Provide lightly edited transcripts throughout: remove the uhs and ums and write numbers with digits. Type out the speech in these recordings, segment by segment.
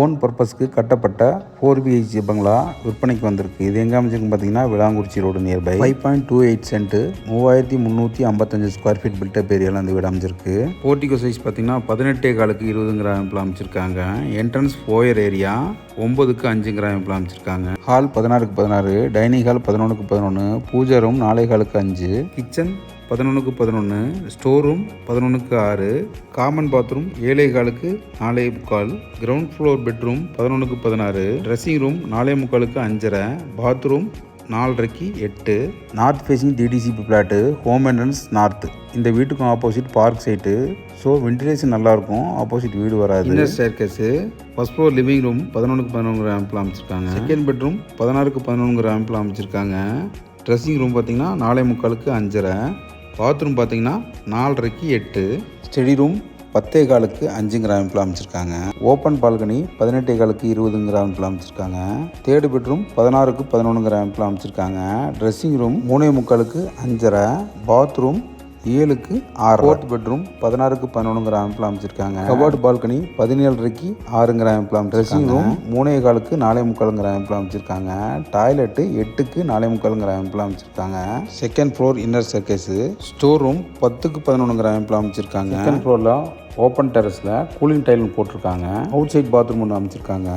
Own பர்பஸ்க்கு கட்டப்பட்ட 4 BHK பங்களா விற்பனைக்கு வந்திருக்கு. இது எங்கே அமைச்சிருக்குன்னு பார்த்தீங்கன்னா Vilankurichi road nearby. 5.28 cent 3355 square feet built-up ஏரியாவில் அந்த வீடு அமைச்சிருக்கு. போர்ட்டிகோ சைஸ் பார்த்தீங்கன்னா 18 20 அமைப்பில் அமைச்சிருக்காங்க. என்ட்ரன்ஸ் ஃபோயர் ஏரியா 9க்கு 5 அமைப்பில் அமைச்சிருக்காங்க. ஹால் 16க்கு 16, டைனிங் ஹால் 11க்கு 11, பூஜை ரூம் 4.15க்கு 5, கிச்சன் 11க்கு 11, ஸ்டோர் ரூம் 11க்கு 6, காமன் பாத்ரூம் 7.15க்கு 4.25, கிரவுண்ட் ஃப்ளோர் பெட்ரூம் 11க்கு 16, ட்ரெஸ்ஸிங் ரூம் 4.25க்கு 5.5, பாத்ரூம் 4.5க்கு 8. North facing DTCP plot, home entrance north. இந்த வீட்டுக்கும் opposite park site. So ventilation நல்லாயிருக்கும், ஆப்போசிட் வீடு வராது. Inner staircase, first floor living room 11க்கு 11 அமைப்பில் அமைச்சிருக்காங்க. செகண்ட் பெட்ரூம் 16க்கு 11 அமைப்பில் அமைச்சிருக்காங்க. ட்ரெஸ்ஸிங் ரூம் பார்த்தீங்கன்னா 4.25க்கு 5.5, பாத்ரூம் பார்த்தீங்கன்னா 4.5க்கு 8, ஸ்டடி ரூம் 10.15க்கு 5 அமைப்பில் அமைச்சிருக்காங்க. ஓப்பன் பால்கனி 18.15க்கு 20 அமைப்பில் அமைச்சிருக்காங்க. தேர்டு பெட்ரூம் 16க்கு 11 அமைப்பில் அமைச்சிருக்காங்க. ட்ரெஸ்ஸிங் ரூம் 3.25க்கு 5.5, பாத்ரூம் 7க்கு 6. ஃபோர்த் பெட்ரூம் 16க்கு 11 அமைப்பில் அமைச்சிருக்காங்க. கபோர்டு பால்கனி 17.5க்கு 6 அமைப்பில் அமைச்சிருக்காங்க. ட்ரெஸ்ஸிங் ரூம் 3.25க்கு 4.25 அமைப்பில் அமைச்சிருக்காங்க. டாய்லெட்டு 8க்கு 4.25 அமைப்பில் அமைச்சிருக்காங்க. Second floor inner staircase, store room 10க்கு 11 அமைப்பில் அமைச்சிருக்காங்க. செகண்ட் ஃப்ளோரில் ஓப்பன் டெரஸில் கூலிங் டைல் போட்டிருக்காங்க. அவுட் சைட் பாத்ரூம் ஒன்று அமைச்சிருக்காங்க.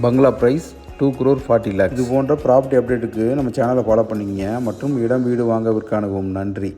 பங்களா ப்ரைஸ் 2,40 lakhs. இது போன்ற ப்ராப்பர்ட்டி அப்டேட்டுக்கு நம்ம சேனலை ஃபாலோ பண்ணிக்கங்க. மற்றும் இடம் வீடு வாங்க விற்க அணுகவும். நன்றி.